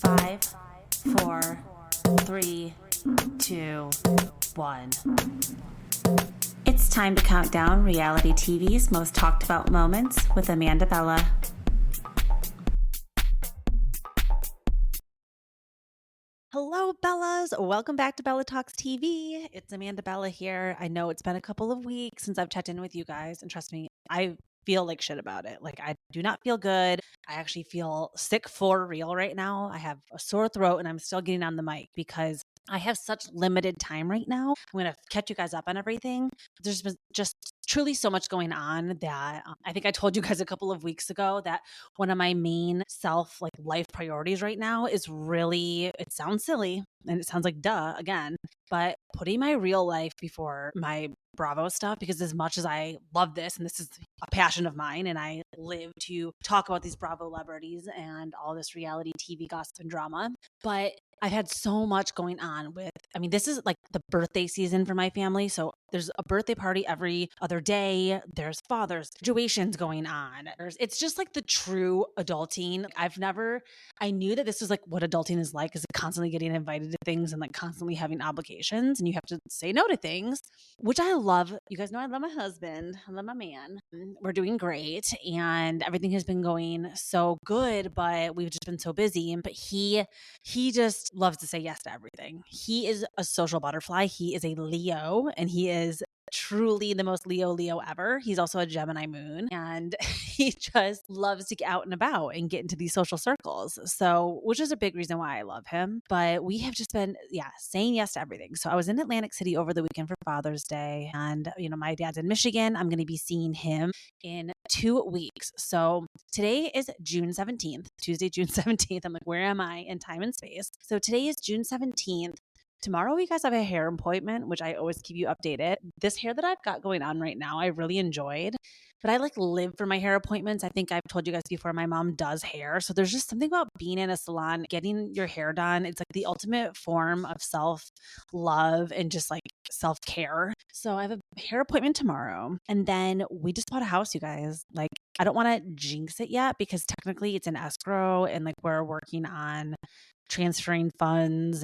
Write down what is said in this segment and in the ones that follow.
5, 4, 3, 2, 1. It's time to count down reality TV's most talked about moments with Amanda Bella. Hello, Bellas. Welcome back to Bella Talks TV. It's Amanda Bella here. I know it's been a couple of weeks since I've checked in with you guys, and trust me, I feel like shit about it. Like, I do not feel good. I actually feel sick for real right now. I have a sore throat, and I'm still getting on the mic because I have such limited time right now. I'm going to catch you guys up on everything. There's been just truly so much going on that I think I told you guys a couple of weeks ago that one of my main life priorities right now is really, it sounds silly and it sounds like duh again, but putting my real life before my Bravo stuff, because as much as I love this and this is a passion of mine and I live to talk about these Bravo celebrities and all this reality TV gossip and drama, but I've had so much going on with, this is like the birthday season for my family. So there's a birthday party every other day. There's fathers, graduations going on. It's just like the true adulting. I knew that this was like what adulting is like, is constantly getting invited to things and like constantly having obligations and you have to say no to things, which I love. You guys know I love my husband. I love my man. We're doing great and everything has been going so good, but we've just been so busy. But he just loves to say yes to everything. He is a social butterfly. He is a Leo and he is truly the most Leo ever. He's also a Gemini moon and he just loves to get out and about and get into these social circles. So, which is a big reason why I love him. But we have just been, saying yes to everything. So I was in Atlantic City over the weekend for Father's Day and, my dad's in Michigan. I'm going to be seeing him in 2 weeks. So today is June 17th, Tuesday, June 17th. I'm like, where am I in time and space? So today is June 17th. Tomorrow, you guys have a hair appointment, which I always keep you updated. This hair that I've got going on right now, I really enjoyed, but I live for my hair appointments. I think I've told you guys before, my mom does hair. So there's just something about being in a salon, getting your hair done. It's like the ultimate form of self-love and just like self-care. So I have a hair appointment tomorrow. And then we just bought a house, you guys. Like, I don't want to jinx it yet because technically it's an escrow and like we're working on transferring funds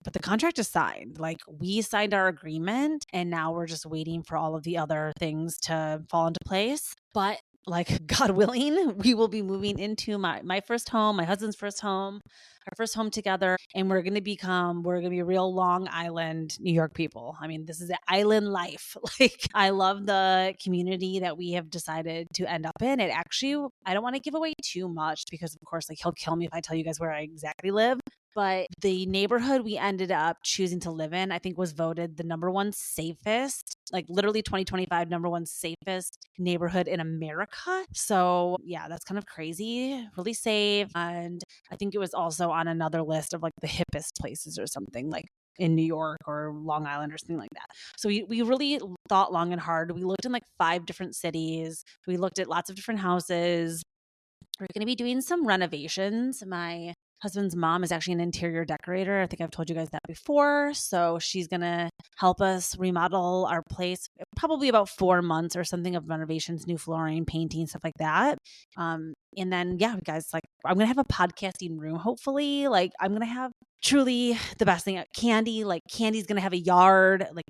but the contract is signed. Like, we signed our agreement and now we're just waiting for all of the other things to fall into place. But like, God willing, we will be moving into my first home, my husband's first home, our first home together. And we're going to be real Long Island, New York people. This is an island life. Like, I love the community that we have decided to end up in. It actually, I don't want to give away too much because of course, like, he'll kill me if I tell you guys where I exactly live. But the neighborhood we ended up choosing to live in, I think, was voted the number one safest, like literally 2025 number one safest neighborhood in America. So yeah, that's kind of crazy, really safe. And I think it was also on another list of like the hippest places or something, like in New York or Long Island or something like that. So we really thought long and hard. We looked in like 5 different cities. We looked at lots of different houses. We're going to be doing some renovations. My husband's mom is actually an interior decorator. I think I've told you guys that before. So she's going to help us remodel our place, probably about 4 months or something of renovations, new flooring, painting, stuff like that. And then, guys, like, I'm going to have a podcasting room, hopefully. Like, I'm going to have truly the best thing. Candy, like, Candy's going to have a yard. Like,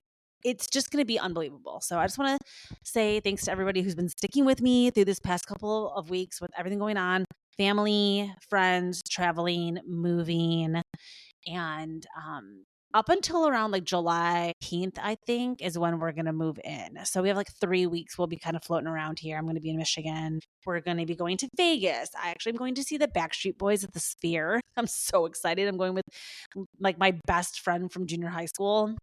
it's just going to be unbelievable. So I just want to say thanks to everybody who's been sticking with me through this past couple of weeks with everything going on, family, friends, traveling, moving. And up until around like July 18th, I think, is when we're going to move in. So we have like 3 weeks. We'll be kind of floating around here. I'm going to be in Michigan. We're going to be going to Vegas. I actually am going to see the Backstreet Boys at the Sphere. I'm so excited. I'm going with like my best friend from junior high school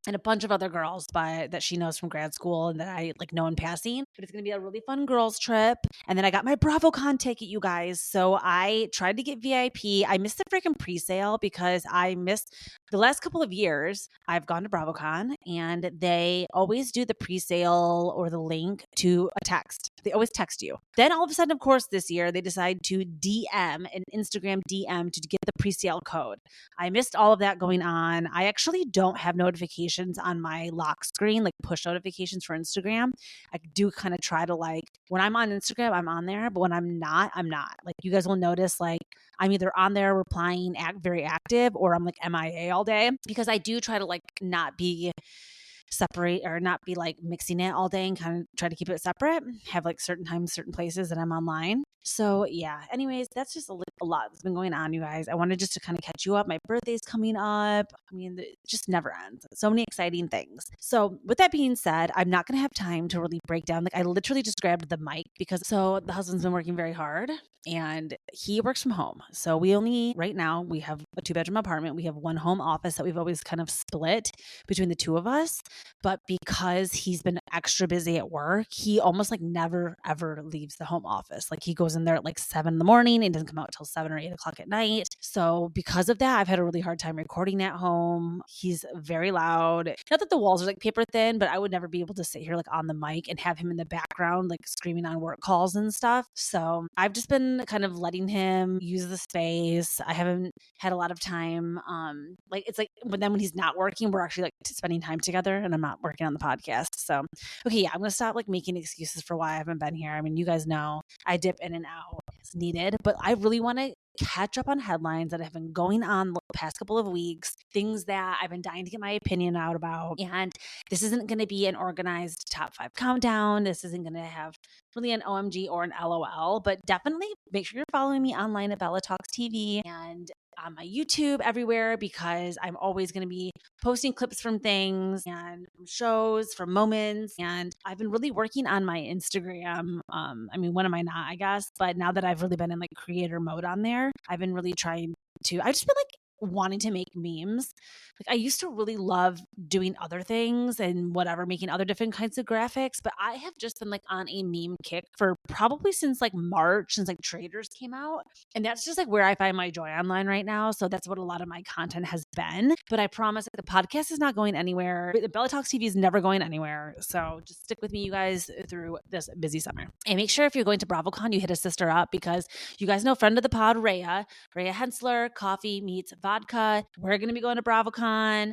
and a bunch of other girls that she knows from grad school and that I like know in passing. But it's going to be a really fun girls trip. And then I got my BravoCon ticket, you guys. So I tried to get VIP. I missed the freaking pre-sale because I missed the last couple of years. I've gone to BravoCon and they always do the pre-sale or the link to a text. They always text you. Then all of a sudden, of course, this year they decide to DM an Instagram DM to get the pre-sale code. I missed all of that going on. I actually don't have notifications on my lock screen, like push notifications for Instagram. I do kind of try to, like, when I'm on Instagram, I'm on there, but when I'm not, I'm not. Like, you guys will notice, like, I'm either on there replying, very active, or I'm like MIA all day, because I do try to like not be separate or not be like mixing it all day and kind of try to keep it separate, have like certain times, certain places that I'm online. So yeah, anyways, that's just a lot that's been going on, you guys. I wanted just to kind of catch you up. My birthday's coming up. I mean, it just never ends. So many exciting things. So with that being said, I'm not going to have time to really break down. Like I literally just grabbed the mic because the husband's been working very hard and he works from home. So right now we have a 2-bedroom apartment. We have one home office that we've always kind of split between the two of us. But because he's been extra busy at work, he almost like never ever leaves the home office. Like he goes in there at like 7 in the morning and doesn't come out till 7 or 8 o'clock at night. So because of that, I've had a really hard time recording at home. He's very loud. Not that the walls are like paper thin, but I would never be able to sit here like on the mic and have him in the background like screaming on work calls and stuff. So I've just been kind of letting him use the space. I haven't had a lot of time. But then when he's not working, we're actually like spending time together and I'm not working on the podcast. So, okay, yeah, I'm going to stop like making excuses for why I haven't been here. I mean, you guys know I dip in and out as needed, but I really want to catch up on headlines that have been going on the past couple of weeks, things that I've been dying to get my opinion out about. And this isn't going to be an organized top 5 countdown. This isn't going to have really an OMG or an LOL, but definitely make sure you're following me online at Bella Talks TV and on my YouTube everywhere, because I'm always going to be posting clips from things and from shows, from moments. And I've been really working on my Instagram. I mean, when am I not, I guess, but now that I've really been in like creator mode on there, I've been really trying to, I just been like wanting to make memes. Like I used to really love doing other things and whatever, making other different kinds of graphics, but I have just been like on a meme kick for probably since like March, since like Traitors came out. And that's just like where I find my joy online right now. So that's what a lot of my content has been. But I promise the podcast is not going anywhere. The Bella Talks TV is never going anywhere. So just stick with me, you guys, through this busy summer. And make sure if you're going to BravoCon, you hit a sister up, because you guys know friend of the pod, Rhea Hensler, coffee meets vodka. We're going to be going to BravoCon.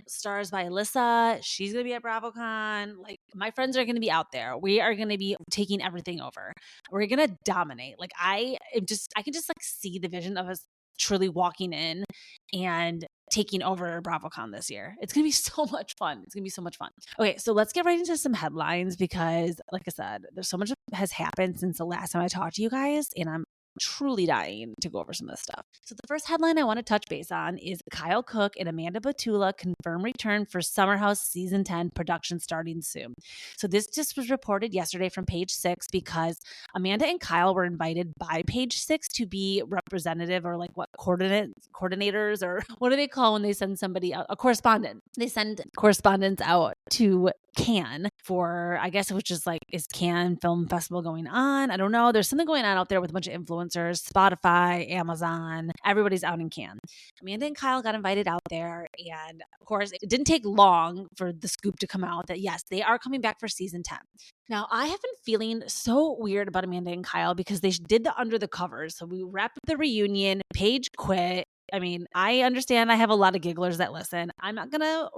Stars by Alyssa. She's going to be at BravoCon. Like my friends are going to be out there. We are going to be taking everything over. We're going to dominate. Like I can just like see the vision of us truly walking in and taking over BravoCon this year. It's going to be so much fun. It's going to be so much fun. Okay, so let's get right into some headlines, because like I said, there's so much that has happened since the last time I talked to you guys, and I'm truly dying to go over some of this stuff. So the first headline I want to touch base on is Kyle Cook and Amanda Batula confirm return for Summer House Season 10 production starting soon. So this just was reported yesterday from Page 6, because Amanda and Kyle were invited by Page 6 to be representative, or like what, coordinators, or what do they call when they send somebody out? A correspondent. They send correspondents out to Cannes for, I guess, which is like, is Cannes Film Festival going on? I don't know. There's something going on out there with a bunch of influencers, Spotify, Amazon, everybody's out in Cannes. Amanda and Kyle got invited out there. And of course, it didn't take long for the scoop to come out that yes, they are coming back for season 10. Now, I have been feeling so weird about Amanda and Kyle because they did the under the covers. So we wrapped up the reunion, Paige quit. I mean, I understand I have a lot of gigglers that listen. I'm not going to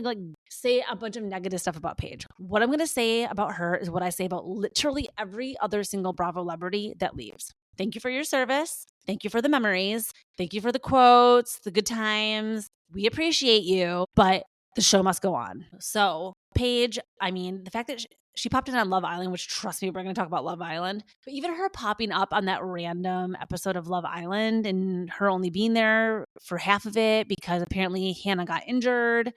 like say a bunch of negative stuff about Paige. What I'm going to say about her is what I say about literally every other single Bravo celebrity that leaves. Thank you for your service. Thank you for the memories. Thank you for the quotes, the good times. We appreciate you, but the show must go on. So Paige, I mean, the fact that she popped in on Love Island, which trust me, we're going to talk about Love Island. But even her popping up on that random episode of Love Island and her only being there for half of it because apparently Hannah got injured.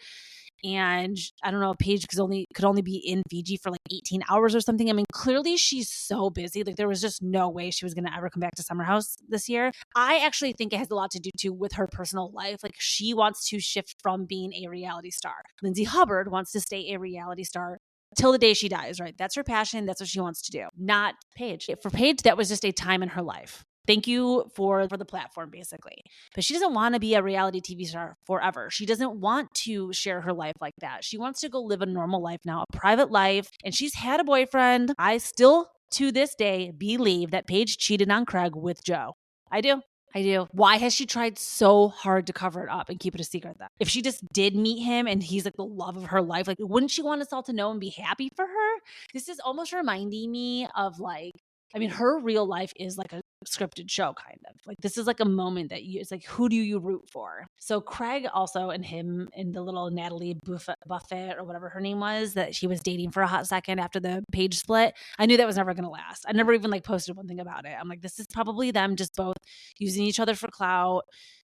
And I don't know, Paige could only be in Fiji for like 18 hours or something. I mean, clearly she's so busy. Like there was just no way she was going to ever come back to Summer House this year. I actually think it has a lot to do too with her personal life. Like she wants to shift from being a reality star. Lindsay Hubbard wants to stay a reality star till the day she dies, right? That's her passion. That's what she wants to do. Not Paige. For Paige, that was just a time in her life. Thank you for the platform, basically. But she doesn't want to be a reality TV star forever. She doesn't want to share her life like that. She wants to go live a normal life now, a private life. And she's had a boyfriend. I still, to this day, believe that Paige cheated on Craig with Joe. I do. Why has she tried so hard to cover it up and keep it a secret then? If she just did meet him and he's like the love of her life, like wouldn't she want us all to know and be happy for her? This is almost reminding me of like, I mean, her real life is like a scripted show, kind of. Like, this is like a moment that it's like, who do you root for? So Craig also, and him and the little Natalie Buffett or whatever her name was, that she was dating for a hot second after the page split. I knew that was never going to last. I never even like posted one thing about it. I'm like, this is probably them just both using each other for clout.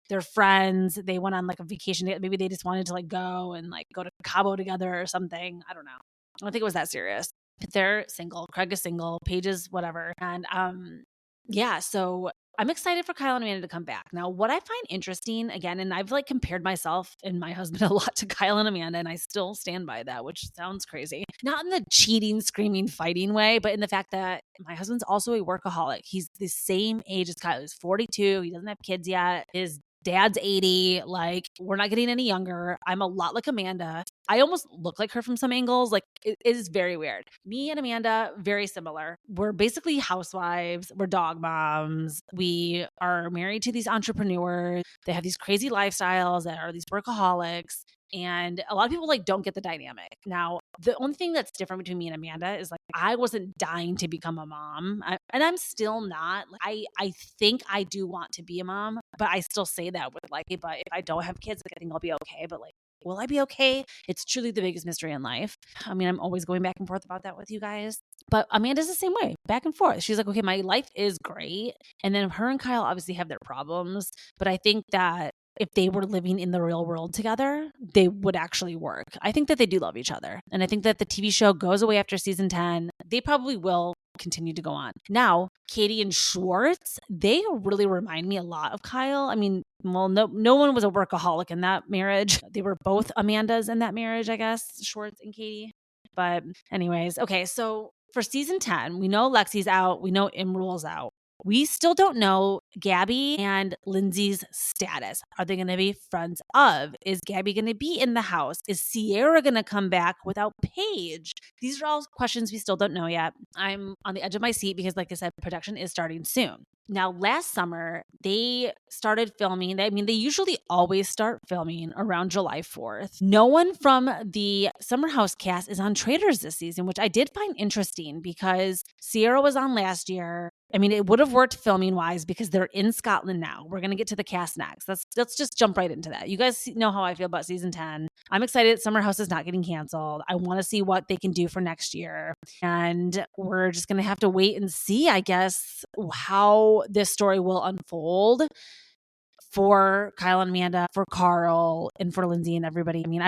They're friends. They went on like a vacation. Maybe they just wanted to like go and like go to Cabo together or something. I don't know. I don't think it was that serious. But they're single. Craig is single. Paige is whatever. And yeah, so I'm excited for Kyle and Amanda to come back. Now, what I find interesting, again, and I've like compared myself and my husband a lot to Kyle and Amanda, and I still stand by that, which sounds crazy. Not in the cheating, screaming, fighting way, but in the fact that my husband's also a workaholic. He's the same age as Kyle. He's 42. He doesn't have kids yet. His dad's 80. Like, we're not getting any younger. I'm a lot like Amanda. I almost look like her from some angles. Like, it is very weird. Me and Amanda, very similar. We're basically housewives. We're dog moms. We are married to these entrepreneurs. They have these crazy lifestyles that are these workaholics. And a lot of people like don't get the dynamic. Now, the only thing that's different between me and Amanda is like, I wasn't dying to become a mom, and I'm still not. Like, I think I do want to be a mom, but I still say that with like, but if I don't have kids, like, I think I'll be okay. But like, will I be okay? It's truly the biggest mystery in life. I mean, I'm always going back and forth about that with you guys. But Amanda's the same way, back and forth. She's like, okay, my life is great. And then her and Kyle obviously have their problems. But I think that if they were living in the real world together, they would actually work. I think that they do love each other. And I think that the TV show goes away after season 10. They probably will continue to go on. Now, Katie and Schwartz, they really remind me a lot of Kyle. I mean, well, no one was a workaholic in that marriage. They were both Amandas in that marriage, I guess, Schwartz and Katie. But anyways, okay, so for season 10, we know Lexi's out. We know Imrul's out. We still don't know Gabby and Lindsay's status. Are they going to be friends of? Is Gabby going to be in the house? Is Sierra going to come back without Paige? These are all questions we still don't know yet. I'm on the edge of my seat because, like I said, production is starting soon. Now, last summer, they started filming. I mean, they usually always start filming around July 4th. No one from the Summer House cast is on Traitors this season, which I did find interesting because Sierra was on last year. I mean, it would have worked filming wise because they're in Scotland now. We're going to get to the cast next. Let's just jump right into that. You guys know how I feel about season 10. I'm excited Summer House is not getting canceled. I want to see what they can do for next year. And we're just going to have to wait and see, I guess, how this story will unfold for Kyle and Amanda, for Carl, and for Lindsay and everybody. I mean,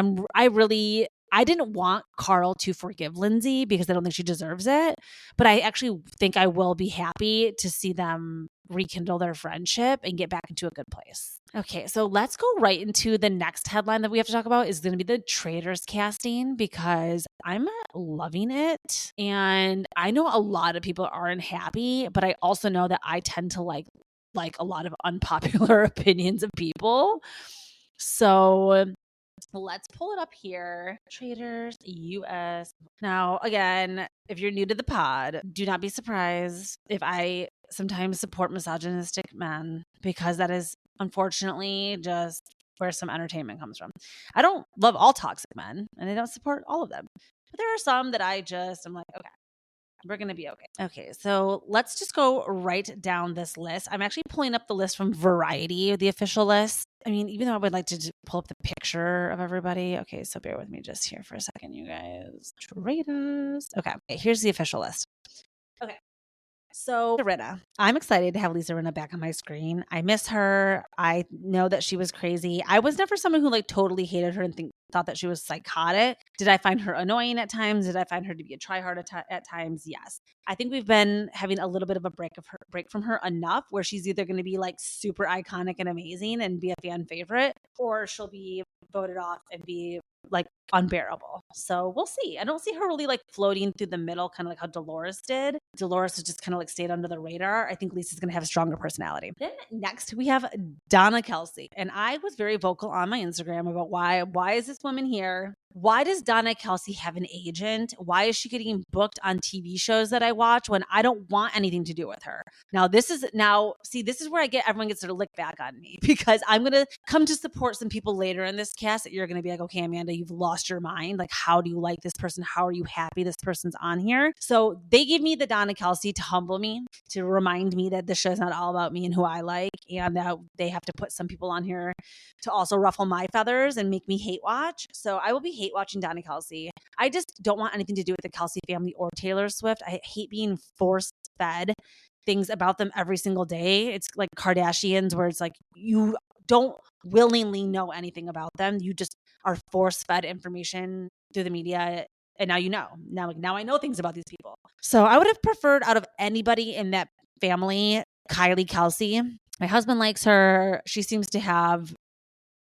I didn't want Carl to forgive Lindsay because I don't think she deserves it. But I actually think I will be happy to see them rekindle their friendship and get back into a good place. Okay, so let's go right into the next headline that we have to talk about is going to be the Traitors casting because I'm loving it. And I know a lot of people aren't happy, but I also know that I tend to like a lot of unpopular opinions of people. So let's pull it up here. Traitors US. Now, again, if you're new to the pod, do not be surprised if I sometimes support misogynistic men because that is unfortunately just where some entertainment comes from. I don't love all toxic men and I don't support all of them. But there are some that I'm like, okay, we're going to be okay. Okay, so let's just go right down this list. I'm actually pulling up the list from Variety, the official list. I mean, even though I would like to pull up the picture of everybody. Okay, so bear with me just here for a second, you guys. Traitors. Okay, here's the official list. Okay. So Rinna, I'm excited to have Lisa Rinna back on my screen. I miss her. I know that she was crazy. I was never someone who like totally hated her and thought that she was psychotic. Did I find her annoying at times? Did I find her to be a tryhard at times? Yes. I think we've been having a little bit of a break from her enough where she's either going to be like super iconic and amazing and be a fan favorite, or she'll be voted off and be like unbearable. So we'll see. I don't see her really like floating through the middle, kind of like how Dolores did. Dolores has just kind of like stayed under the radar. I think Lisa's going to have a stronger personality. Then next we have Donna Kelsey. And I was very vocal on my Instagram about why is this woman here? Why does Donna Kelsey have an agent? Why is she getting booked on TV shows that I watch when I don't want anything to do with her? This is where everyone gets to lick back on me because I'm going to come to support some people later in this cast that you're going to be like, okay, Amanda, you've lost lost your mind? Like, how do you like this person? How are you happy this person's on here? So they gave me the Donna Kelsey to humble me, to remind me that the show's not all about me and who I like, and that they have to put some people on here to also ruffle my feathers and make me hate watch. So I will be hate watching Donna Kelsey. I just don't want anything to do with the Kelsey family or Taylor Swift. I hate being force fed things about them every single day. It's like Kardashians, where it's like you don't willingly know anything about them. You just are force fed information through the media. And now you know. Now I know things about these people. So I would have preferred, out of anybody in that family, Kylie Kelsey. My husband likes her. She seems to have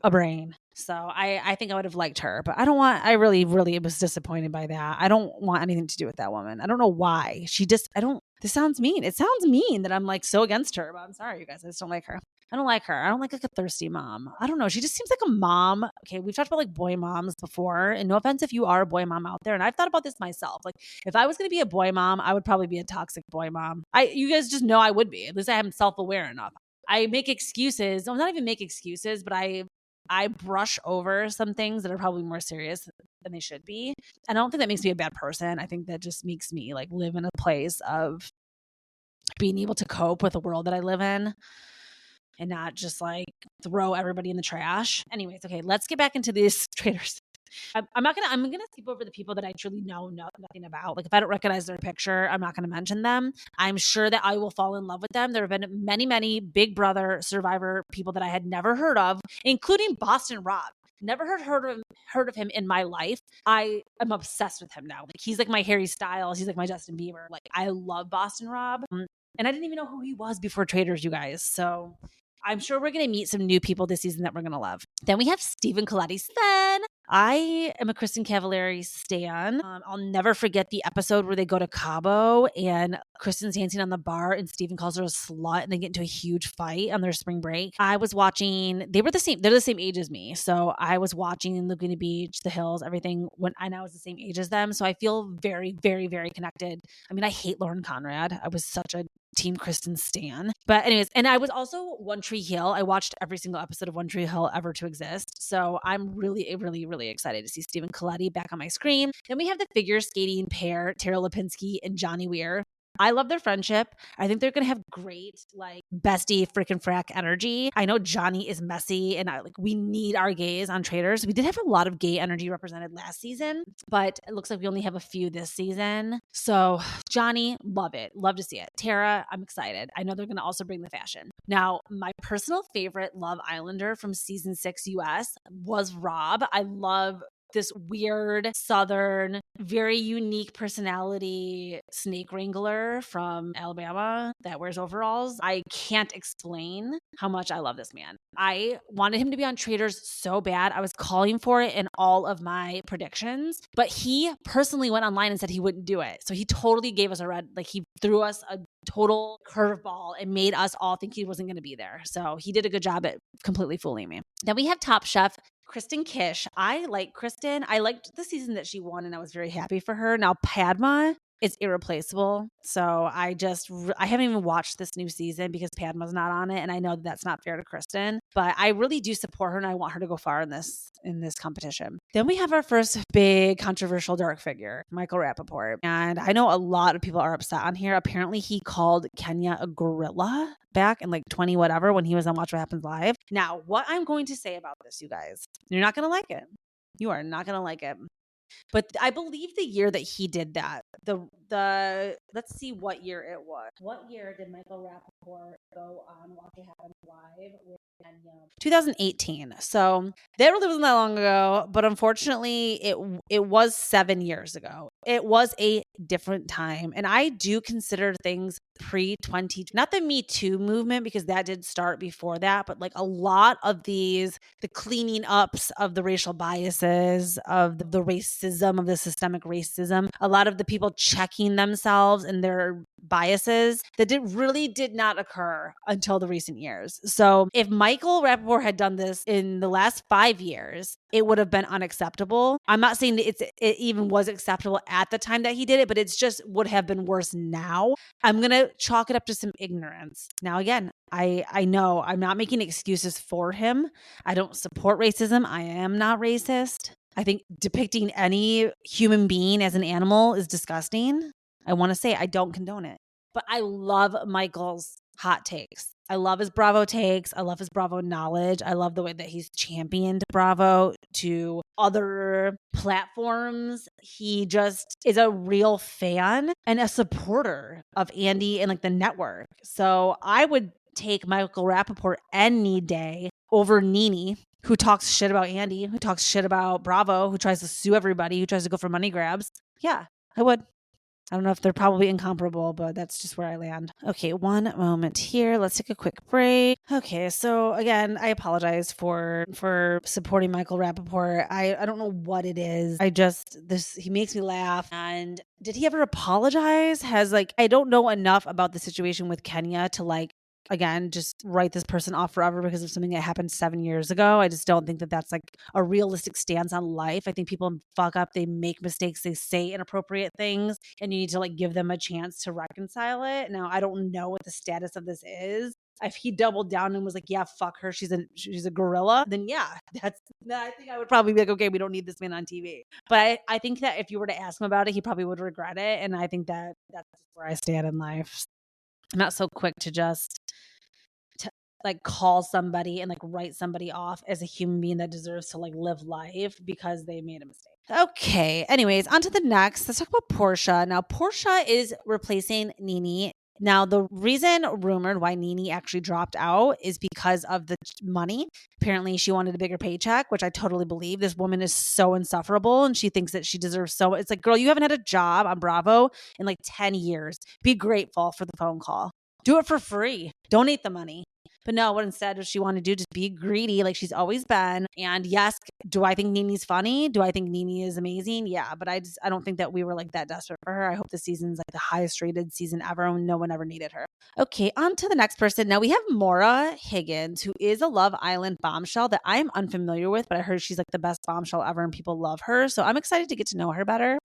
a brain. So I think I would have liked her, but I really, really was disappointed by that. I don't want anything to do with that woman. I don't know why. This sounds mean. It sounds mean that I'm like so against her, but I'm sorry, you guys. I just don't like her. I don't like her. I don't like a thirsty mom. I don't know. She just seems like a mom. Okay, we've talked about like boy moms before, and no offense if you are a boy mom out there. And I've thought about this myself. Like, if I was going to be a boy mom, I would probably be a toxic boy mom. You guys just know I would be. At least I am self-aware enough. I make excuses. Well, not even make excuses, but I brush over some things that are probably more serious than they should be. And I don't think that makes me a bad person. I think that just makes me like live in a place of being able to cope with the world that I live in and not just like throw everybody in the trash. Anyways, okay, let's get back into these traitors. I'm going to skip over the people that I truly know nothing about. Like, if I don't recognize their picture, I'm not going to mention them. I'm sure that I will fall in love with them. There have been many, many Big Brother Survivor people that I had never heard of, including Boston Rob. Never heard of him in my life. I am obsessed with him now. Like, he's like my Harry Styles. He's like my Justin Bieber. Like, I love Boston Rob. And I didn't even know who he was before Traitors, you guys. So I'm sure we're going to meet some new people this season that we're going to love. Then we have Stephen Colletti Sven. I am a Kristen Cavallari stan. I'll never forget the episode where they go to Cabo and Kristen's dancing on the bar and Stephen calls her a slut and they get into a huge fight on their spring break. I was watching, they're the same age as me. So I was watching Laguna Beach, The Hills, everything when I was the same age as them. So I feel very, very, very connected. I mean, I hate Lauren Conrad. I was such a Team Kristen stan. But anyways, and I was also One Tree Hill. I watched every single episode of One Tree Hill ever to exist. So I'm really, really, really excited to see Stephen Colletti back on my screen. Then we have the figure skating pair, Tara Lipinski and Johnny Weir. I love their friendship. I think they're going to have great, like, bestie freaking frack energy. I know Johnny is messy and we need our gays on Traitors. We did have a lot of gay energy represented last season, but it looks like we only have a few this season. So Johnny, love it. Love to see it. Tara, I'm excited. I know they're going to also bring the fashion. Now, my personal favorite Love Islander from season 6 US was Rob. I love this weird Southern, very unique personality snake wrangler from Alabama that wears overalls. I can't explain how much I love this man. I wanted him to be on Traitors so bad. I was calling for it in all of my predictions, but he personally went online and said he wouldn't do it. So he totally gave us he threw us a total curveball and made us all think he wasn't going to be there. So he did a good job at completely fooling me. Then we have Top Chef Kristen Kish. I like Kristen. I liked the season that she won and I was very happy for her. Now Padma is irreplaceable. So I haven't even watched this new season because Padma's not on it. And I know that that's not fair to Kristen, but I really do support her and I want her to go far in this competition. Then we have our first big controversial dark figure, Michael Rappaport. And I know a lot of people are upset on here. Apparently he called Kenya a gorilla back in like 20 whatever when he was on Watch What Happens Live. Now, what I'm going to say about this, you guys, you're not going to like it. You are not going to like it. But I believe the year that he did that, let's see what year it was. What year did Michael Rappaport go on Watch What Happens Live with Kenya? 2018. So that really wasn't that long ago, but unfortunately it was 7 years ago. It was a different time. And I do consider things pre-20, not the Me Too movement, because that did start before that, but like a lot of the cleaning ups of the racial biases, of the racism, of the systemic racism, a lot of the people checking themselves and their biases that really did not occur until the recent years. So if Michael Rappaport had done this in the last 5 years, it would have been unacceptable. I'm not saying that it even was acceptable at the time that he did it, but it's just would have been worse now. I'm going to chalk it up to some ignorance. Now, again, I know I'm not making excuses for him. I don't support racism. I am not racist. I think depicting any human being as an animal is disgusting. I want to say I don't condone it. But I love Michael's hot takes. I love his Bravo takes. I love his Bravo knowledge. I love the way that he's championed Bravo to other platforms. He just is a real fan and a supporter of Andy and like the network. So I would take Michael Rappaport any day over Nene, who talks shit about Andy, who talks shit about Bravo, who tries to sue everybody, who tries to go for money grabs. Yeah, I would. I don't know if they're probably incomparable, but that's just where I land. Okay, one moment here. Let's take a quick break. Okay, so again, I apologize for supporting Michael Rappaport. I don't know what it is. He makes me laugh. And did he ever apologize? I don't know enough about the situation with Kenya to again, just write this person off forever because of something that happened 7 years ago. I just don't think that that's a realistic stance on life. I think people fuck up, they make mistakes, they say inappropriate things, and you need to give them a chance to reconcile it. Now, I don't know what the status of this is. If he doubled down and was like, yeah, fuck her, she's a gorilla, then yeah, I think I would probably be like, okay, we don't need this man on TV. But I think that if you were to ask him about it, he probably would regret it. And I think that that's where I stand in life. I'm not so quick to just call somebody and write somebody off as a human being that deserves to live life because they made a mistake. Okay. Anyways, on to the next. Let's talk about Portia. Now, Portia is replacing Nene. Now, the reason rumored why Nene actually dropped out is because of the money. Apparently, she wanted a bigger paycheck, which I totally believe. This woman is so insufferable and she thinks that she deserves so much. It's like, girl, you haven't had a job on Bravo in 10 years. Be grateful for the phone call. Do it for free. Donate the money. But no, what instead does she want to do? Just be greedy like she's always been. And yes, do I think Nene's funny? Do I think Nene is amazing? Yeah, but I don't think that we were that desperate for her. I hope the season's the highest rated season ever and no one ever needed her. Okay, on to the next person. Now we have Maura Higgins, who is a Love Island bombshell that I'm unfamiliar with, but I heard she's the best bombshell ever and people love her. So I'm excited to get to know her better.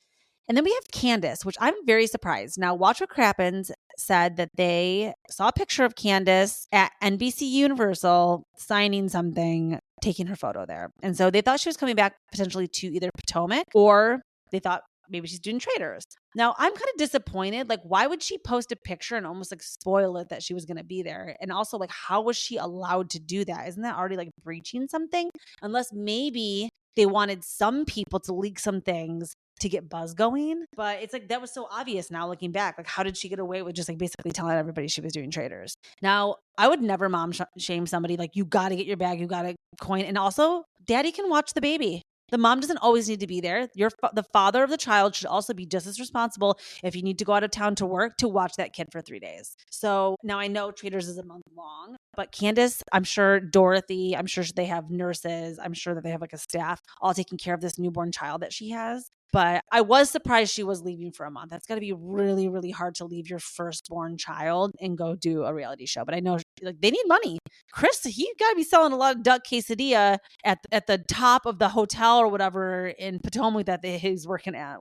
And then we have Candace, which I'm very surprised. Now, Watch What Crappens said that they saw a picture of Candace at NBC Universal signing something, taking her photo there. And so they thought she was coming back potentially to either Potomac, or they thought maybe she's doing Traitors. Now, I'm kind of disappointed. Why would she post a picture and almost spoil it that she was going to be there? And also, how was she allowed to do that? Isn't that already breaching something? Unless maybe they wanted some people to leak some things to get buzz going. But it's that was so obvious now looking back. How did she get away with just basically telling everybody she was doing Traitors? Now, I would never mom shame somebody. You got to get your bag, you got to coin. And also, daddy can watch the baby. The mom doesn't always need to be there. The father of the child should also be just as responsible if you need to go out of town to work to watch that kid for 3 days. So now I know Traitors is a month long, but Candace, I'm sure Dorothy, I'm sure they have nurses. I'm sure that they have a staff all taking care of this newborn child that she has. But I was surprised she was leaving for a month. That's got to be really, really hard to leave your firstborn child and go do a reality show. But I know they need money. Chris, he got to be selling a lot of duck quesadilla at the top of the hotel or whatever in Potomac that he's working at,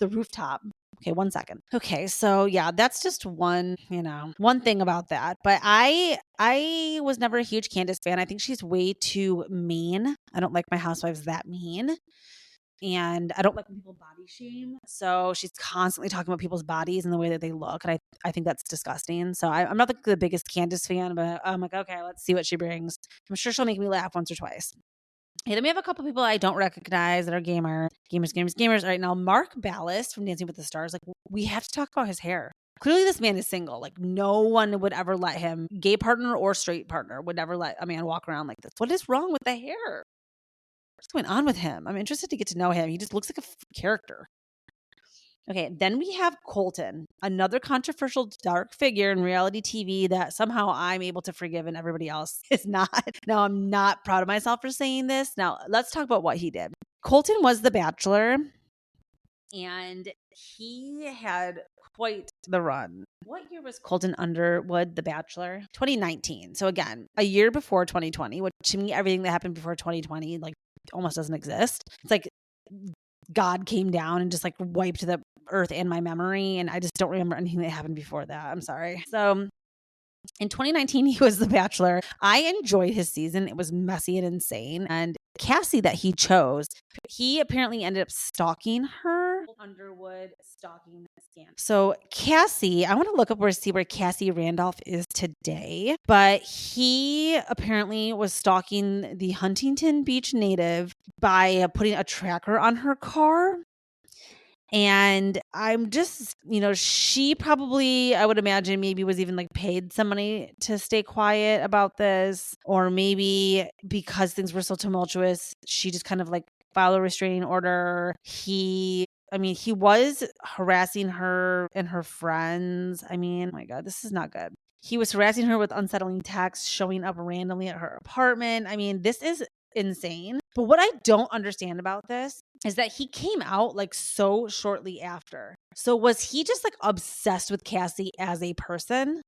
the rooftop. Okay, 1 second. Okay, so yeah, that's just one thing about that. But I was never a huge Candace fan. I think she's way too mean. I don't like my housewives that mean. And I don't like when people body shame. So she's constantly talking about people's bodies and the way that they look. And I think that's disgusting. So I'm not the biggest Candace fan, but I'm okay, let's see what she brings. I'm sure she'll make me laugh once or twice. Hey, then we have a couple people I don't recognize that are gamers. All right, now Mark Ballas from Dancing with the Stars. We have to talk about his hair. Clearly this man is single. No one would ever let him, gay partner or straight partner, would never let a man walk around like this. What is wrong with the hair? What's going on with him? I'm interested to get to know him. He just looks like a character. Okay, then we have Colton, another controversial dark figure in reality TV that somehow I'm able to forgive and everybody else is not. Now, I'm not proud of myself for saying this. Now, let's talk about what he did. Colton was the Bachelor, and he had quite the run. What year was Colton Underwood the Bachelor? 2019. So again, a year before 2020, which to me, everything that happened before 2020, almost doesn't exist. It's God came down and just wiped the earth and my memory. And I just don't remember anything that happened before that. I'm sorry. So in 2019, he was the Bachelor. I enjoyed his season. It was messy and insane. And Cassie that he chose. He apparently ended up stalking her. Underwood stalking scandal. So Cassie, I want to look up see where Cassie Randolph is today, but he apparently was stalking the Huntington Beach native by putting a tracker on her car. And I'm just, she probably, I would imagine, maybe was even like paid some money to stay quiet about this. Or maybe because things were so tumultuous, she just kind of like filed a restraining order. He was harassing her and her friends. I mean, oh my God, this is not good. He was harassing her with unsettling texts, showing up randomly at her apartment. I mean, this is insane. But what I don't understand about this is that he came out like so shortly after. So was he just like obsessed with Cassie as a person?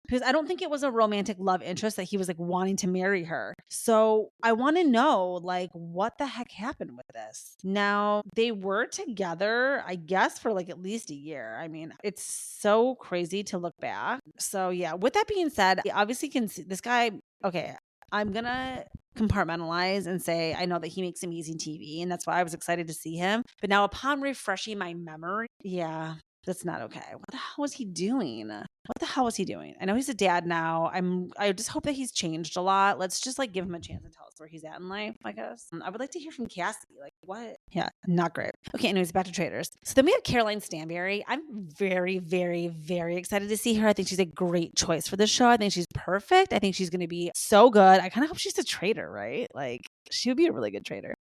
Because I don't think it was a romantic love interest that he was like wanting to marry her. So I want to know like what the heck happened with this. Now they were together, I guess, for like at least a year. I mean, it's so crazy to look back. So yeah, with that being said, I obviously can see this guy. Okay, I'm going to compartmentalize and say I know that he makes amazing TV, and that's why I was excited to see him. But now upon refreshing my memory, yeah, that's not okay. What the hell was he doing? What the hell was he doing? I know he's a dad now. I just hope that he's changed a lot. Let's just like give him a chance and tell us where he's at in life, I guess. I would like to hear from Cassie. Like what? Yeah, not great. Okay, anyways, back to Traitors. So then we have Caroline Stanberry. I'm very, very, very excited to see her. I think she's a great choice for this show. I think she's perfect. I think she's going to be so good. I kind of hope she's a traitor, right? Like she would be a really good traitor.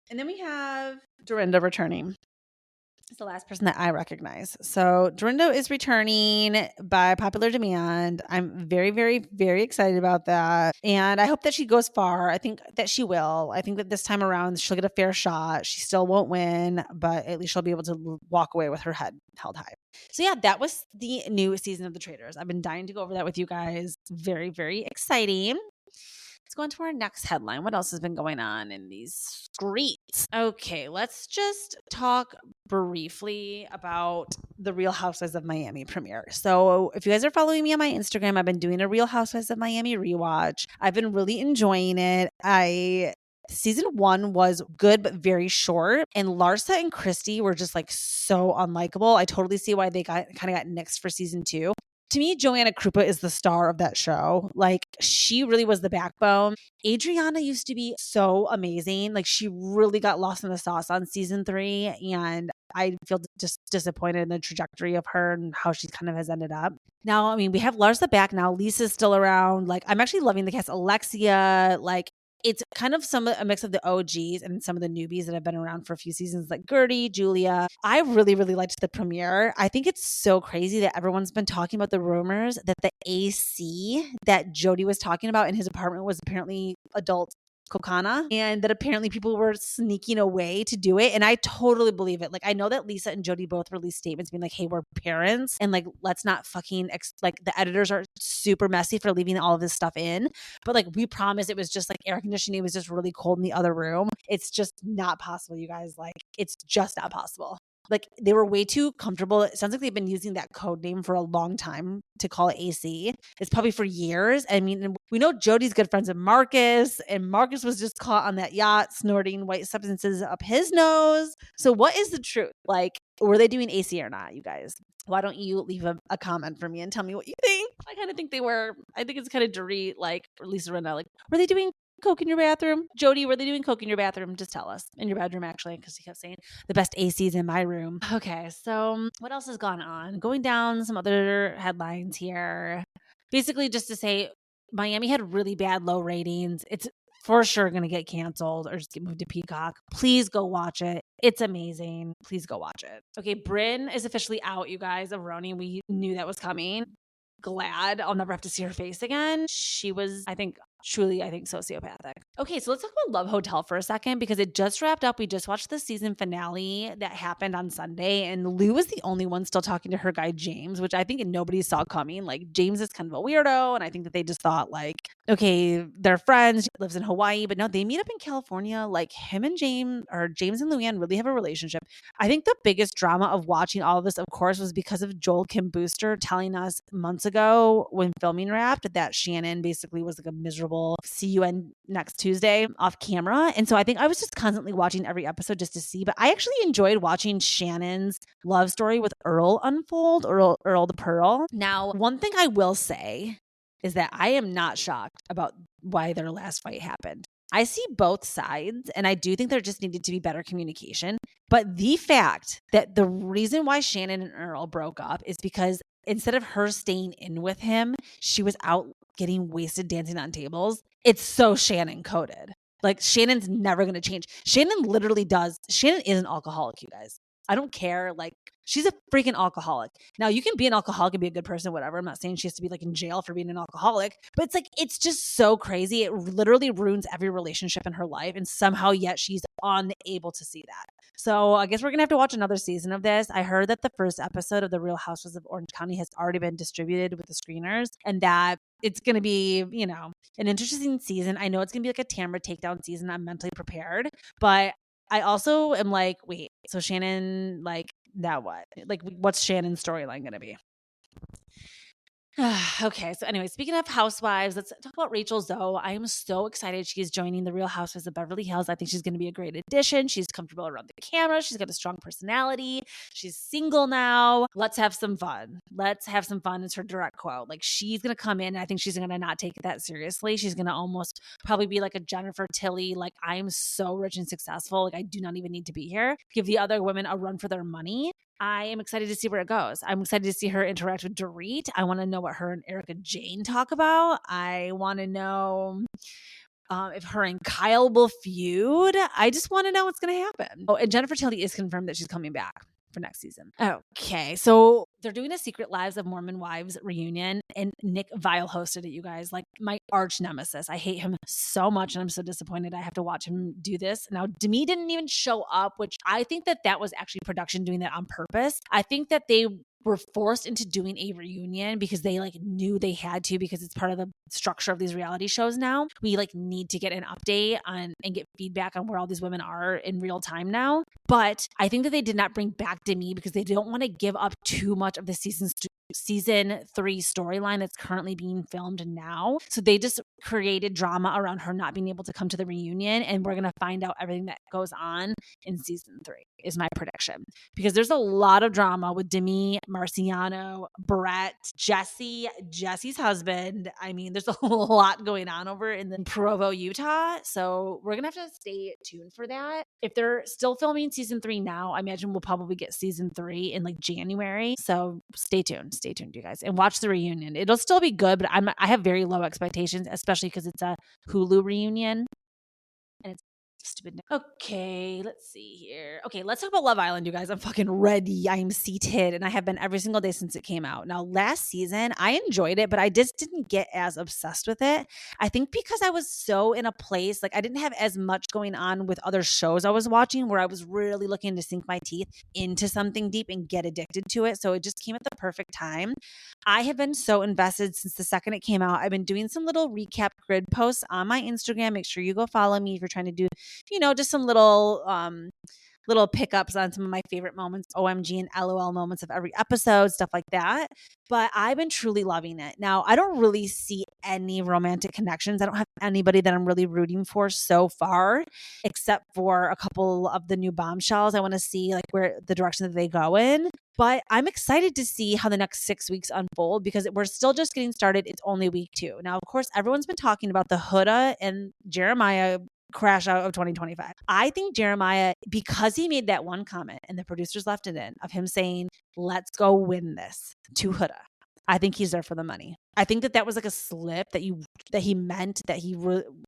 And then we have Dorinda returning. It's the last person that I recognize. So Dorinda is returning by popular demand. I'm very, very, very excited about that. And I hope that she goes far. I think that she will. I think that this time around, she'll get a fair shot. She still won't win, but at least she'll be able to walk away with her head held high. So yeah, that was the new season of The Traitors. I've been dying to go over that with you guys. Very, very exciting. Let's go on to our next headline. What else has been going on in these streets? Okay, let's just talk briefly about the Real Housewives of Miami premiere. So if you guys are following me on my Instagram, I've been doing a Real Housewives of Miami rewatch. I've been really enjoying it. Season 1 was good, but very short. And Larsa and Christy were just like so unlikable. I totally see why they kind of got nixed for season 2. To me, Joanna Krupa is the star of that show. Like, she really was the backbone. Adriana used to be so amazing. Like, she really got lost in the sauce on season 3. And I feel just disappointed in the trajectory of her and how she kind of has ended up. Now, I mean, we have Larsa back now. Lisa's still around. Like, I'm actually loving the cast. Alexia, like, it's kind of a mix of the OGs and some of the newbies that have been around for a few seasons, like Gertie, Julia. I really, really liked the premiere. I think it's so crazy that everyone's been talking about the rumors that the AC that Jody was talking about in his apartment was apparently adult Kokana, and that apparently people were sneaking away to do it. And I totally believe it. Like, I know that Lisa and Jody both released statements being like, hey, we're parents, and like, let's not fucking like, the editors are super messy for leaving all of this stuff in. But like, we promise it was just like air conditioning. It was just really cold in the other room. It's just not possible, you guys. Like, it's just not possible. Like, they were way too comfortable. It sounds like they've been using that code name for a long time to call it AC. It's probably for years. I mean, we know Jody's good friends with Marcus, and Marcus was just caught on that yacht snorting white substances up his nose. So what is the truth? Like, were they doing AC or not, you guys? Why don't you leave a comment for me and tell me what you think? I kind of think they were. I think it's kind of dirty, like Lisa Rinna. Like, were they doing coke in your bathroom? Jody, were they doing coke in your bathroom? Just tell us. In your bedroom, actually, because he kept saying the best AC's in my room. Okay, so what else has gone on? Going down some other headlines here. Basically, just to say, Miami had really bad low ratings. It's for sure going to get canceled or just get moved to Peacock. Please go watch it. It's amazing. Please go watch it. Okay, Brynn is officially out, you guys, of Roni. We knew that was coming. Glad I'll never have to see her face again. She was, I think, truly, sociopathic. Okay, so let's talk about Love Hotel for a second because it just wrapped up. We just watched the season finale that happened on Sunday, and Lou was the only one still talking to her guy, James, which I think nobody saw coming. Like, James is kind of a weirdo, and I think that they just thought, like, okay, they're friends, lives in Hawaii, but no, they meet up in California. Like, him and James and Luann really have a relationship. I think the biggest drama of watching all of this, of course, was because of Joel Kim Booster telling us months ago when filming wrapped that Shannon basically was like a miserable bubble. See you next Tuesday off camera. And so I think I was just constantly watching every episode just to see. But I actually enjoyed watching Shannon's love story with Earl unfold, Earl the Pearl. Now, one thing I will say is that I am not shocked about why their last fight happened. I see both sides, and I do think there just needed to be better communication. But the fact that the reason why Shannon and Earl broke up is because instead of her staying in with him, she was out getting wasted dancing on tables. It's so Shannon coded. Like, Shannon's never going to change. Shannon is an alcoholic, you guys. I don't care. Like, she's a freaking alcoholic. Now, you can be an alcoholic and be a good person, whatever. I'm not saying she has to be like in jail for being an alcoholic, but it's like, it's just so crazy. It literally ruins every relationship in her life. And somehow yet she's unable to see that. So I guess we're going to have to watch another season of this. I heard that the first episode of the Real Housewives of Orange County has already been distributed with the screeners, and that it's going to be, an interesting season. I know it's going to be like a Tamra takedown season. I'm mentally prepared, but I also am like, wait, so Shannon, like, now what? Like, what's Shannon's storyline going to be? Okay, so anyway, speaking of housewives, let's talk about Rachel Zoe. I am so excited she's joining the Real Housewives of Beverly Hills. I think she's going to be a great addition. She's comfortable around the camera. She's got a strong personality. She's single now. Let's have some fun. Let's have some fun is her direct quote. Like, she's going to come in, and I think she's going to not take it that seriously. She's going to almost probably be like a Jennifer Tilly. Like, I am so rich and successful. Like, I do not even need to be here. Give the other women a run for their money. I am excited to see where it goes. I'm excited to see her interact with Dorit. I want to know what her and Erica Jane talk about. I want to know if her and Kyle will feud. I just want to know what's going to happen. Oh, and Jennifer Tilly is confirmed that she's coming back for next season. Okay, so they're doing a Secret Lives of Mormon Wives reunion, and Nick Viall hosted it, you guys. Like, my arch nemesis. I hate him so much, and I'm so disappointed I have to watch him do this. Now, Demi didn't even show up, which I think that was actually production doing that on purpose. I think that they were forced into doing a reunion because they like knew they had to, because it's part of the structure of these reality shows now. We like need to get an update on and get feedback on where all these women are in real time now. But I think that they did not bring back Demi because they don't want to give up too much of the season 3 storyline that's currently being filmed now. So they just created drama around her not being able to come to the reunion, and we're going to find out everything that goes on in season 3 is my prediction, because there's a lot of drama with Demi, Marciano, Brett, Jesse's husband. I mean, there's a lot going on over in Provo, Utah. So we're going to have to stay tuned for that. If they're still filming season 3 now, I imagine we'll probably get season 3 in like January. So stay tuned, you guys, and watch the reunion. It'll still be good, but I have very low expectations, especially because it's a Hulu reunion. And it's stupid. Okay, let's see here. Okay, let's talk about Love Island, you guys. I'm fucking ready. I'm seated, and I have been every single day since it came out. Now, last season, I enjoyed it, but I just didn't get as obsessed with it. I think because I was so in a place, like I didn't have as much going on with other shows I was watching where I was really looking to sink my teeth into something deep and get addicted to it. So it just came at the perfect time. I have been so invested since the second it came out. I've been doing some little recap grid posts on my Instagram. Make sure you go follow me if you're trying to do, just some little pickups on some of my favorite moments, OMG and LOL moments of every episode, stuff like that. But I've been truly loving it. Now, I don't really see any romantic connections. I don't have anybody that I'm really rooting for so far, except for a couple of the new bombshells. I want to see like where the direction that they go in. But I'm excited to see how the next 6 weeks unfold, because we're still just getting started. It's only week 2. Now, of course, everyone's been talking about the Huda and Jeremiah crash out of 2025. I think Jeremiah, because he made that one comment and the producers left it in of him saying, let's go win this to Huda. I think he's there for the money. I think that was like a slip that he meant, that he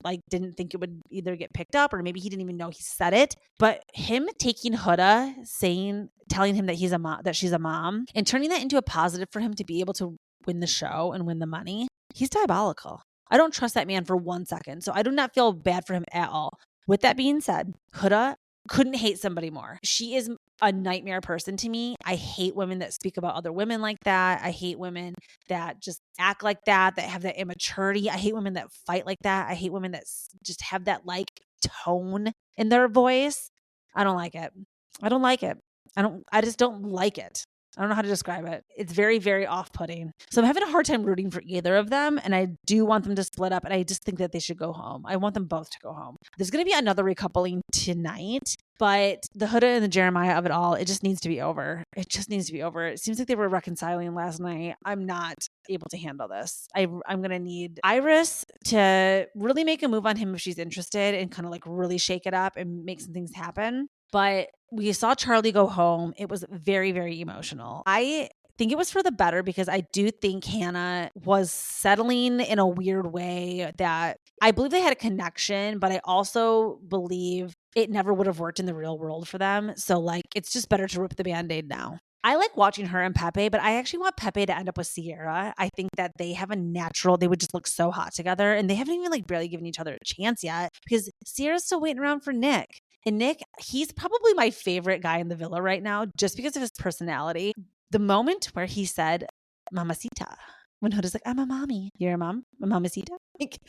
like didn't think it would either get picked up, or maybe he didn't even know he said it. But him taking Huda, telling him that she's a mom, and turning that into a positive for him to be able to win the show and win the money, he's diabolical. I don't trust that man for 1 second. So I do not feel bad for him at all. With that being said, Huda couldn't hate somebody more. She is a nightmare person to me. I hate women that speak about other women like that. I hate women that just act like that have that immaturity. I hate women that fight like that. I hate women that just have that like tone in their voice. I don't like it. I just don't like it. I don't know how to describe it. It's very, very off-putting. So I'm having a hard time rooting for either of them. And I do want them to split up. And I just think that they should go home. I want them both to go home. There's going to be another recoupling tonight. But the Huda and the Jeremiah of it all, it just needs to be over. It just needs to be over. It seems like they were reconciling last night. I'm not able to handle this. I'm going to need Iris to really make a move on him if she's interested and kind of like really shake it up and make some things happen. But we saw Charlie go home. It was very, very emotional. I think it was for the better because I do think Hannah was settling in a weird way that I believe they had a connection, but I also believe it never would have worked in the real world for them. So like, it's just better to rip the Band-Aid now. I like watching her and Pepe, but I actually want Pepe to end up with Sierra. I think that they have a natural, they would just look so hot together, and they haven't even like barely given each other a chance yet because Sierra's still waiting around for Nick. And Nick, he's probably my favorite guy in the villa right now just because of his personality. The moment where he said, Mamacita, when Huda's like, I'm a mommy. You're a mom? A mamacita? Like,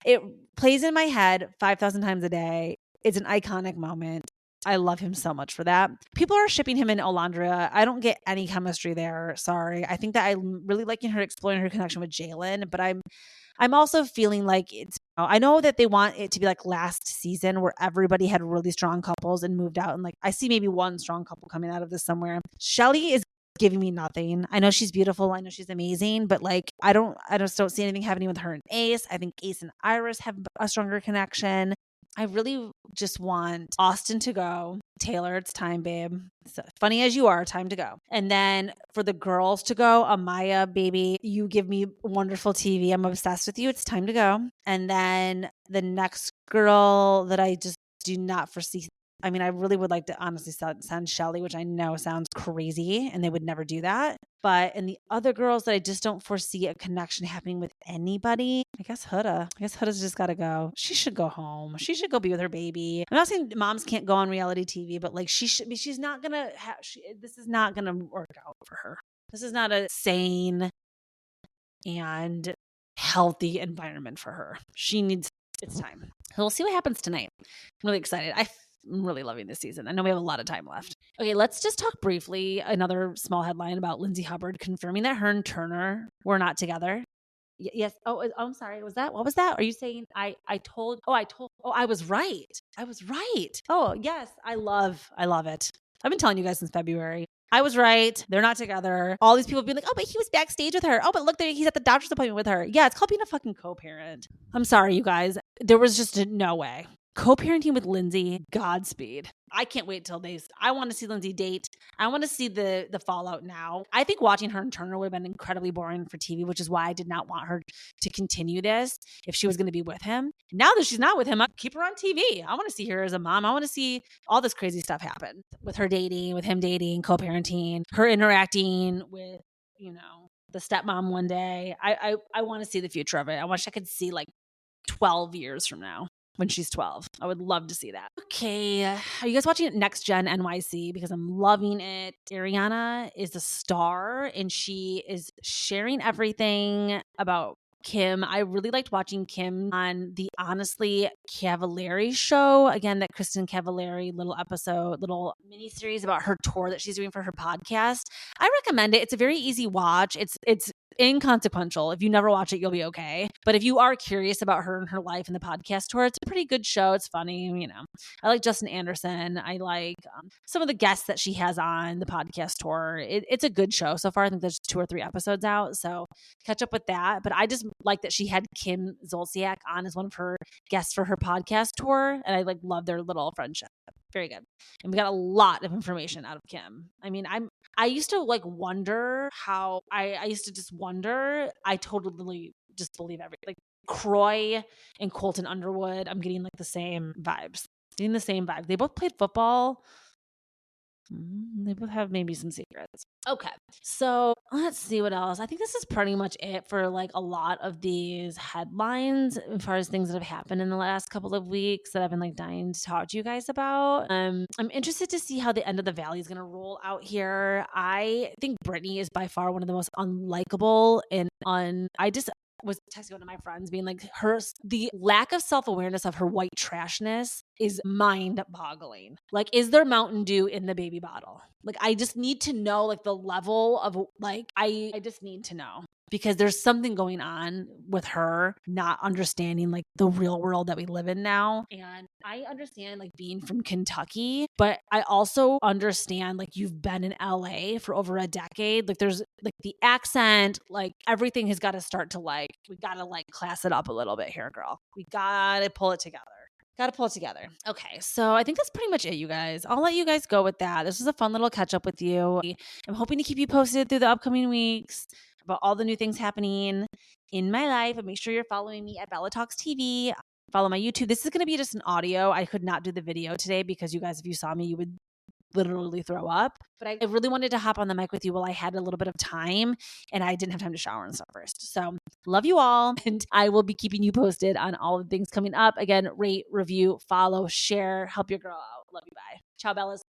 it plays in my head 5,000 times a day. It's an iconic moment. I love him so much for that. People are shipping him and Olandria. I don't get any chemistry there. Sorry. I think that I'm really liking her exploring her connection with Jalen, but I'm also feeling like it's, I know that they want it to be like last season where everybody had really strong couples and moved out. And like, I see maybe one strong couple coming out of this somewhere. Shelly is giving me nothing. I know she's beautiful. I know she's amazing, but like, I just don't see anything happening with her and Ace. I think Ace and Iris have a stronger connection. I really just want Austin to go. Taylor, it's time, babe. So funny as you are, time to go. And then for the girls to go, Amaya, baby, you give me wonderful TV. I'm obsessed with you. It's time to go. And then the next girl that I just do not foresee. I mean, I really would like to honestly send Shelly, which I know sounds crazy and they would never do that. But in the other girls that I just don't foresee a connection happening with anybody, I guess Huda. I guess Huda's just got to go. She should go home. She should go be with her baby. I'm not saying moms can't go on reality TV, but like she should be, she's not going to have, this is not going to work out for her. This is not a sane and healthy environment for her. She needs, it's time. So we'll see what happens tonight. I'm really excited. I'm really loving this season. I know we have a lot of time left. Okay, let's just talk briefly. Another small headline about Lindsay Hubbard confirming that her and Turner were not together. Yes. Oh, I'm sorry. What was that? Are you saying I was right. I was right. Oh, yes. I love it. I've been telling you guys since February. I was right. They're not together. All these people being like, oh, but he was backstage with her. Oh, but look, he's at the doctor's appointment with her. Yeah, it's called being a fucking co-parent. I'm sorry, you guys. There was just no way. Co-parenting with Lindsay, Godspeed. I can't wait till I want to see Lindsay date. I want to see the fallout now. I think watching her and Turner would have been incredibly boring for TV, which is why I did not want her to continue this if she was going to be with him. Now that she's not with him, I keep her on TV. I want to see her as a mom. I want to see all this crazy stuff happen with her dating, with him dating, co-parenting, her interacting with, the stepmom one day. I want to see the future of it. I wish I could see like 12 years from now. When she's 12. I would love to see that. Okay. Are you guys watching Next Gen NYC? Because I'm loving it. Ariana is a star and she is sharing everything about Kim. I really liked watching Kim on the Honestly Cavallari show. Again, that Kristen Cavallari little mini series about her tour that she's doing for her podcast. I recommend it. It's a very easy watch. It's inconsequential. If you never watch it, you'll be okay. But if you are curious about her and her life and the podcast tour, it's a pretty good show. It's funny, I like Justin Anderson. I like some of the guests that she has on the podcast tour. It's a good show so far. I think there's 2 or 3 episodes out, so catch up with that. But I just like that she had Kim Zolciak on as one of her guests for her podcast tour, and I love their little friendship. Very good. And we got a lot of information out of Kim. I mean, I used to wonder how I used to just wonder. I totally just believe everything. Croy and Colton Underwood, I'm getting the same vibes. Getting the same vibe. They both played football. They both have maybe some secrets. Okay, so let's see what else. I think this is pretty much it for a lot of these headlines as far as things that have happened in the last couple of weeks that I've been dying to talk to you guys about. I'm interested to see how the end of the valley is going to roll out here. I think Brittany is by far one of the most unlikable I just was texting one of my friends being the lack of self-awareness of her white trashness is mind boggling. Like, is there Mountain Dew in the baby bottle? Like, I just need to know like the level of like, I just need to know, because there's something going on with her not understanding like the real world that we live in now. And I understand like being from Kentucky, but I also understand like you've been in LA for over a decade. Like there's like the accent, like everything has got to start to like, we got to like class it up a little bit here, girl. We got to pull it together. Got to pull it together. Okay, so I think that's pretty much it, you guys. I'll let you guys go with that. This was a fun little catch up with you. I'm hoping to keep you posted through the upcoming weeks about all the new things happening in my life. And make sure you're following me at Bella Talks TV. Follow my YouTube. This is going to be just an audio. I could not do the video today because you guys, if you saw me, you would literally throw up. But I really wanted to hop on the mic with you while I had a little bit of time and I didn't have time to shower and stuff first. So love you all. And I will be keeping you posted on all the things coming up. Again, rate, review, follow, share, help your girl out. Love you. Bye. Ciao, Bellas.